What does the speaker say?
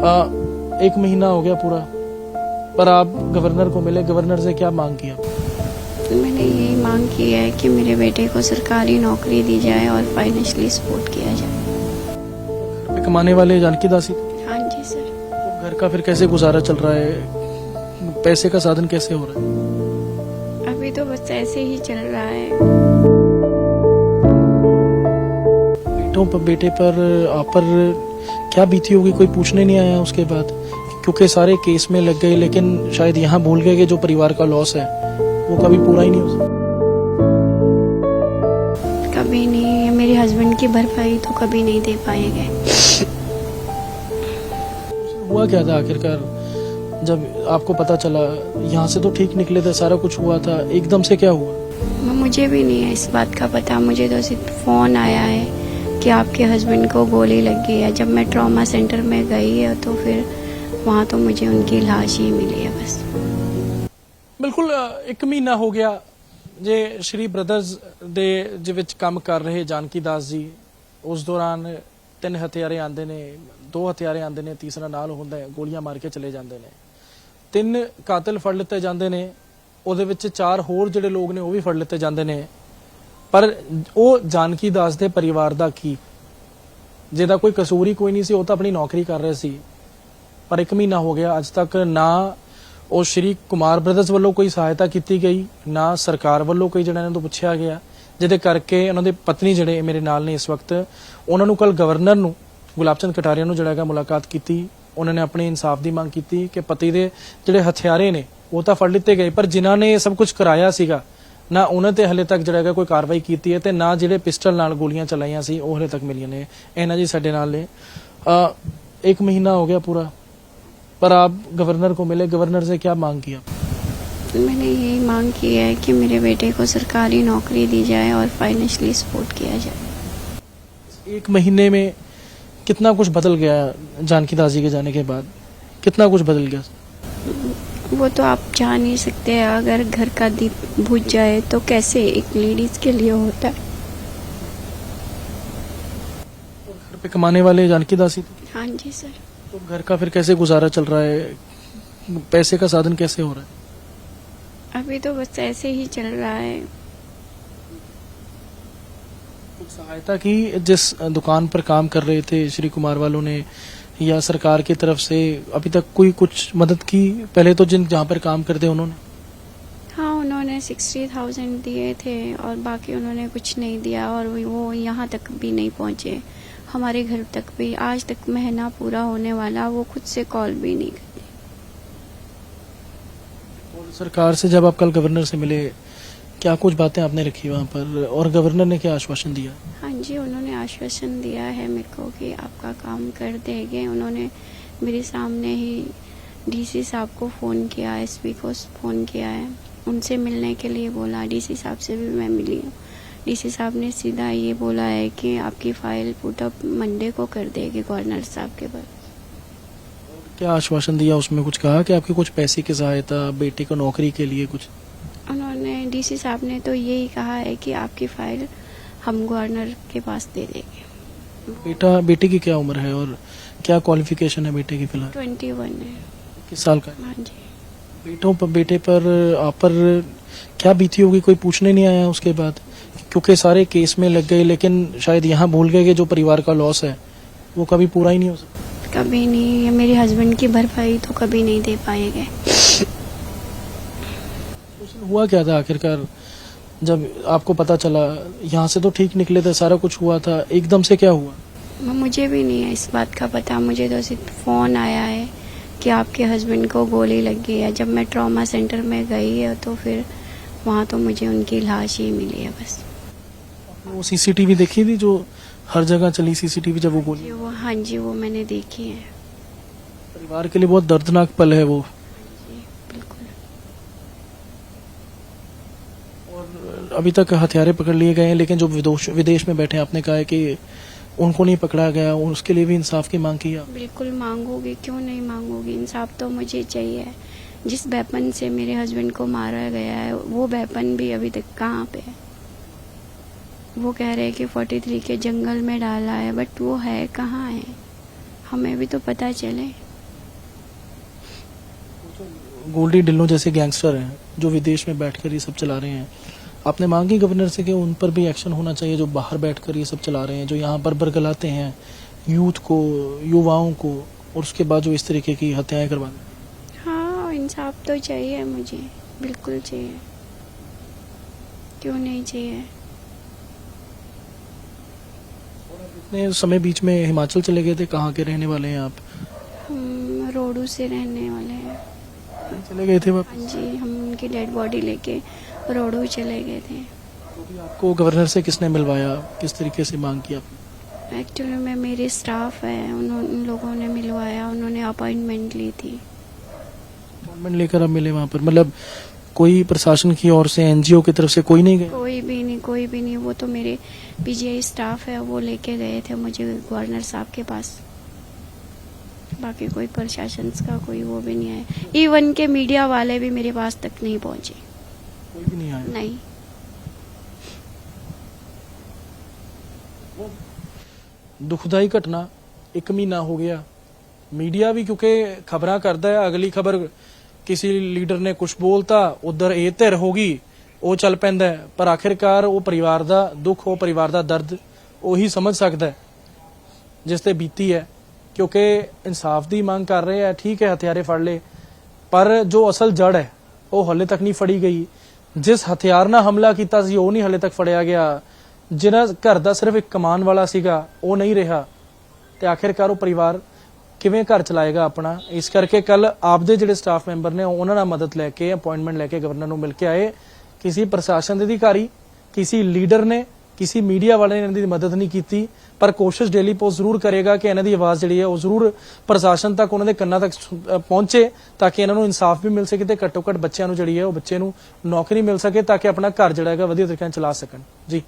एक महीना हो गया पूरा, पर आप गवर्नर को मिले, गवर्नर से क्या मांग किया? मैंने यही मांग की है कि मेरे बेटे को सरकारी नौकरी दी जाए और फाइनेंशियली सपोर्ट किया जाए। पे कमाने वाले जानकी दासी? हाँ जी सर। तो घर का फिर कैसे गुजारा चल रहा है? पैसे का साधन कैसे हो रहा है? अभी तो बस ऐसे ही चल रहा है। बेटे पर आप पर क्या बीती होगी, कोई पूछने नहीं आया उसके बाद? क्योंकि सारे केस में लग गए, लेकिन शायद यहाँ भूल गए कि जो परिवार का लॉस है वो कभी पूरा ही नहीं हो सकता। कभी नहीं, मेरे हस्बैंड की भरपाई तो कभी नहीं दे पाएंगे। हुआ क्या था आखिरकार जब आपको पता चला? यहाँ से तो ठीक निकले थे, सारा कुछ हुआ था, एकदम से क्या हुआ? मुझे भी नहीं है इस बात का पता। मुझे तो सिर्फ फोन आया है कि आपके हस्बैंड को गोली लग गई है। जब मैं ट्रॉमा सेंटर में गई है तो फिर वहाँ तो मुझे उनकी लाश ही मिली है बस। बिल्कुल 1 महीना हो ਗਿਆ ਜੇ ਸ਼੍ਰੀ ਬ੍ਰਦਰਜ਼ ਦੇ ਵਿੱਚ ਕੰਮ ਕਰ ਰਹੇ ਜਾਨਕੀ ਦਾਸ ਜੀ। ਉਸ ਦੌਰਾਨ 3 ਹਥਿਆਰੇ ਆਉਂਦੇ ਨੇ, 2 ਹਥਿਆਰੇ ਆਉਂਦੇ ਨੇ, ਤੀਸਰਾ ਨਾਲ ਹੁੰਦਾ ਹੈ, ਗੋਲੀਆਂ ਮਾਰ ਕੇ ਚਲੇ ਜਾਂਦੇ ਨੇ। 3 ਕਾਤਲ ਫੜ ਲਿੱਤੇ ਜਾਂਦੇ ਨੇ, ਉਹਦੇ ਵਿੱਚ 4 ਹੋਰ ਜਿਹੜੇ ਲੋਕ ਨੇ ਉਹ ਵੀ ਫੜ ਲਿੱਤੇ ਜਾਂਦੇ ਨੇ। ਪਰ ਉਹ ਜਾਨਕੀ ਦਾਸ ਦੇ ਪਰਿਵਾਰ ਦਾ ਕੀ, ਜਿਹਦਾ ਕੋਈ ਕਸੂਰ ਹੀ ਕੋਈ ਨਹੀਂ ਸੀ, ਉਹ ਤਾਂ ਆਪਣੀ ਨੌਕਰੀ ਕਰ ਰਹੇ ਸੀ। ਪਰ 1 ਮਹੀਨਾ ਹੋ ਗਿਆ, ਅੱਜ ਤੱਕ ਨਾ ਉਹ ਸ਼੍ਰੀ ਕੁਮਾਰ ਬ੍ਰਦਰਜ਼ ਵੱਲੋਂ ਕੋਈ ਸਹਾਇਤਾ ਕੀਤੀ ਗਈ, ਨਾ ਸਰਕਾਰ ਵੱਲੋਂ ਕੋਈ ਜਿਹੜਾ ਇਹਨਾਂ ਤੋਂ ਪੁੱਛਿਆ ਗਿਆ, ਜਿਹਦੇ ਕਰਕੇ ਉਹਨਾਂ ਦੇ ਪਤਨੀ ਜਿਹੜੇ ਮੇਰੇ ਨਾਲ ਨੇ ਇਸ ਵਕਤ, ਉਹਨਾਂ ਨੂੰ ਕੱਲ ਗਵਰਨਰ ਨੂੰ ਗੁਲਾਬ ਚੰਦ ਕਟਾਰੀਆ ਨੂੰ ਜਿਹੜਾ ਹੈਗਾ ਮੁਲਾਕਾਤ ਕੀਤੀ। ਉਹਨਾਂ ਨੇ ਆਪਣੇ ਇਨਸਾਫ ਦੀ ਮੰਗ ਕੀਤੀ ਕਿ ਪਤੀ ਦੇ ਜਿਹੜੇ ਹਥਿਆਰੇ ਨੇ ਉਹ ਤਾਂ ਫੜ ਲਿੱਤੇ ਗਏ, ਪਰ ਜਿਨ੍ਹਾਂ ਨੇ ਇਹ ਸਭ ਕੁਝ ਕਰਾਇਆ ਸੀਗਾ ਨਾ ਉਹਨਾਂ ਤੇ ਹਲੇ ਤੱਕ ਜਿਹੜਾ ਹੈਗਾ ਕੋਈ ਕਾਰਵਾਈ ਕੀਤੀ ਹੈ, ਤੇ ਨਾ ਜਿਹੜੇ ਪਿਸਟਲ ਨਾਲ ਗੋਲੀਆਂ ਚਲਾਈਆਂ ਸੀ ਉਹ ਹਲੇ ਤੱਕ ਮਿਲੀਆਂ ਨੇ। ਇਹਨਾਂ ਜੀ ਸਾਡੇ ਨਾਲ ਨੇ। 1 महीना हो गया पूरा, पर आप गवर्नर को मिले, गवर्नर से क्या मांग किया? मैंने यही मांग की है कि मेरे बेटे को सरकारी नौकरी दी जाए और फाइनेंशियली सपोर्ट किया जाए। 1 महीने में कितना कुछ बदल गया जानकी दास जी के जाने के बाद? कितना कुछ बदल गया? वो तो आप जान नहीं सकते। अगर घर का दीप बुझ जाए तो कैसे एक लेडीज के लिए होता है। घर पे कमाने वाले जानकी दासी? हाँ जी सर। तो घर का फिर कैसे गुजारा चल रहा है? पैसे का साधन कैसे हो रहा है? अभी तो बस ऐसे ही चल रहा है। कुछ सहायता की जिस दुकान पर काम कर रहे थे श्री कुमार वालों ने, या सरकार की तरफ से अभी तक कोई कुछ मदद की? पहले तो जहाँ पर काम करते उन्होंने? हाँ, उन्होंने 60,000 दिए थे और बाकी उन्होंने कुछ नहीं दिया, और वो यहाँ तक भी नहीं पहुँचे, हमारे घर तक भी। आज तक महीना पूरा होने वाला, वो खुद से कॉल भी नहीं करते। और सरकार से जब आप कल गवर्नर से मिले, क्या कुछ बातें आपने रखी वहाँ पर, और गवर्नर ने क्या आश्वासन दिया? हाँ जी, उन्होंने आश्वासन दिया है मेरे को कि आपका काम कर देंगे। उन्होंने मेरे सामने ही डीसी साहब को फ़ोन किया, एसपी को फ़ोन किया है, उनसे मिलने के लिए बोला। डीसी साहब से भी मैं मिली हूँ। डीसी साहब ने सीधा ये बोला है कि आपकी फाइल पुटअप मंडे को कर देगी गवर्नर साहब के पास। क्या आश्वासन दिया उसमें? कुछ कहा कि आपकी कुछ पैसे की सहायता, बेटे को नौकरी के लिए कुछ? उन्होंने, डीसी साहब ने तो यही कहा है कि आपकी फाइल हम गवर्नर के पास दे देंगे। बेटे की क्या उम्र है और क्या क्वालिफिकेशन है बेटे की फिलहाल? 21 है। किस साल का? हाँ जी। बेटे पर आप पर क्या बीती होगी, कोई पूछने नहीं आया उसके बाद? क्योंकि सारे केस में लग गए, लेकिन शायद यहाँ भूल गए कि जो परिवार का लॉस है वो कभी पूरा ही नहीं हो सकता। कभी नहीं, मेरे हस्बैंड की भरपाई तो कभी नहीं दे पाएंगे। हुआ क्या था आखिरकार जब आपको पता चला? यहाँ से तो ठीक निकले थे, सारा कुछ हुआ था, एकदम से क्या हुआ? मुझे भी नहीं है इस बात का पता। मुझे तो सिर्फ फोन आया है कि आपके हस्बैंड को गोली लग गई है। जब मैं ट्रॉमा सेंटर में गई है तो फिर वहाँ तो मुझे उनकी लाश ही मिली है बस। वो सीसीटीवी देखी थी जो हर जगह चली सीसीटीवी, जब वो गोली? हाँ जी, वो मैंने देखी है। परिवार के लिए बहुत दर्दनाक पल है वो। बिल्कुल। और अभी तक हथियारे पकड़ लिए गए हैं, लेकिन जो विदेश में बैठे हैं, आपने कहा है कि उनको नहीं पकड़ा गया, उसके लिए भी इंसाफ की मांग की है? बिल्कुल मांगूंगी, क्यों नहीं मांगूंगी। इंसाफ तो मुझे चाहिए। जिस वेपन से मेरे हस्बैंड को मारा गया है वो वेपन भी अभी तक कहाँ पे है। वो कह रहे हैं कि 43 के जंगल में डाला है, बट वो है कहाँ है, हमें भी तो पता चले। गोल्डी ढिल्लों जैसे गैंगस्टर हैं जो विदेश में बैठकर ये सब चला रहे हैं, आपने मांगी गवर्नर से कि उन पर भी एक्शन होना चाहिए जो बाहर बैठकर ये सब चला रहे हैं, जो यहाँ पर बरगलाते हैं यूथ को, युवाओं को, और उसके बाद जो इस तरीके की हत्याएं करवाते हैं? हाँ, इंसाफ तो चाहिए मुझे, बिल्कुल चाहिए, क्यों नहीं चाहिए। इतने समय बीच में हिमाचल चले गए थे, कहाँ के रहने वाले हैं आप? हम रोडू से रहने वाले हैं। चले गए थे वापस? हाँ जी, हम उनकी डेड बॉडी लेके रोडू चले गए थे। तो भी आपको गवर्नर से किसने मिलवाया, किस तरीके से मांग की आपने? एक्चुअली में मेरे स्टाफ है, उन लोगों ने मिलवाया, उन्होंने अपॉइंटमेंट ली थी। अपॉइंटमेंट लेकर आप मिले वहाँ पर? मतलब कोई प्रशासन की ओर से, एनजीओ की तरफ से कोई नहीं गए? कोई भी नहीं, वो तो मेरे पीजीआई स्टाफ है, वो लेके गए थे मुझे गवर्नर साहब के पास। बाकी कोई प्रशासन का कोई वो भी नहीं आया, इवन के मीडिया वाले भी मेरे पास तक नहीं पहुंचे। कोई भी नहीं आया? नहीं। दुखदाई घटना, 1 महीना हो गया, मीडिया भी क्योंकि खबरां करता है, अगली खबर किसी लीडर ने कुछ बोलता, उधर ਇਹ ਧਿਰ ਹੋ ਗਈ, ਉਹ ਚੱਲ ਪੈਂਦਾ ਹੈ, ਪਰ ਆਖਿਰਕਾਰ ਉਹ ਪਰਿਵਾਰ ਦਾ ਦੁੱਖ, ਉਹ ਪਰਿਵਾਰ ਦਾ ਦਰਦ ਉਹੀ ਸਮਝ ਸਕਦਾ ਹੈ ਜਿਸ ਤੇ ਬੀਤੀ ਹੈ, ਕਿਉਂਕਿ ਇਨਸਾਫ ਦੀ ਮੰਗ ਕਰ ਰਹੇ ਆ। ਠੀਕ ਹੈ, ਹਥਿਆਰੇ ਫੜ ਲਏ, ਪਰ ਜੋ ਅਸਲ ਜੜ ਹੈ ਉਹ ਹਲੇ ਤੱਕ ਨਹੀਂ ਫੜੀ ਗਈ। ਜਿਸ ਹਥਿਆਰ ਨਾਲ ਹਮਲਾ ਕੀਤਾ ਸੀ ਉਹ ਨਹੀਂ ਹਲੇ ਤੱਕ ਫੜਿਆ ਗਿਆ, ਜਿਹਨਾਂ ਘਰ ਦਾ ਸਿਰਫ ਇੱਕ ਕਮਾਨ ਵਾਲਾ ਸੀਗਾ ਉਹ ਨਹੀਂ ਰਿਹਾ, ਤੇ ਆਖਿਰਕਾਰ ਉਹ ਪਰਿਵਾਰ ਕਿਵੇਂ ਘਰ ਚਲਾਏਗਾ ਆਪਣਾ। ਇਸ ਕਰਕੇ ਕੱਲ ਆਪਦੇ ਜਿਹੜੇ ਸਟਾਫ ਮੈਂਬਰ ਨੇ ਉਹਨਾਂ ਨਾਲ ਮਦਦ ਲੈ ਕੇ, ਅਪਾਇੰਟਮੈਂਟ ਲੈ ਕੇ ਗਵਰਨਰ ਨੂੰ ਮਿਲ ਕੇ ਆਏ। ਕਿਸੇ ਪ੍ਰਸ਼ਾਸਨ ਦੇ ਅਧਿਕਾਰੀ, ਕਿਸੇ ਲੀਡਰ ਨੇ, ਕਿਸੇ ਮੀਡੀਆ ਵਾਲੇ ਨੇ ਇਹਨਾਂ ਦੀ ਮਦਦ ਨਹੀਂ ਕੀਤੀ, ਪਰ ਕੋਸ਼ਿਸ਼ ਡੇਲੀ ਪੋਸਟ ਜ਼ਰੂਰ ਕਰੇਗਾ ਕਿ ਇਹਨਾਂ ਦੀ ਆਵਾਜ਼ ਜਿਹੜੀ ਹੈ ਉਹ ਜ਼ਰੂਰ ਪ੍ਰਸ਼ਾਸਨ ਤੱਕ, ਉਹਨਾਂ ਦੇ ਕੰਨਾਂ ਤੱਕ ਪਹੁੰਚੇ, ਤਾਂ ਕਿ ਇਹਨਾਂ ਨੂੰ ਇਨਸਾਫ ਵੀ ਮਿਲ ਸਕੇ ਤੇ ਘੱਟੋ ਘੱਟ ਬੱਚਿਆਂ ਨੂੰ ਜਿਹੜੀ ਹੈ ਉਹ ਬੱਚੇ ਨੂੰ ਨੌਕਰੀ ਮਿਲ ਸਕੇ, ਤਾਂ ਕਿ ਆਪਣਾ ਘਰ ਜਿਹੜਾ ਹੈਗਾ ਵਧੀਆ ਤਰੀਕੇ ਨਾਲ ਚਲਾ ਸਕਣ। ਜੀ।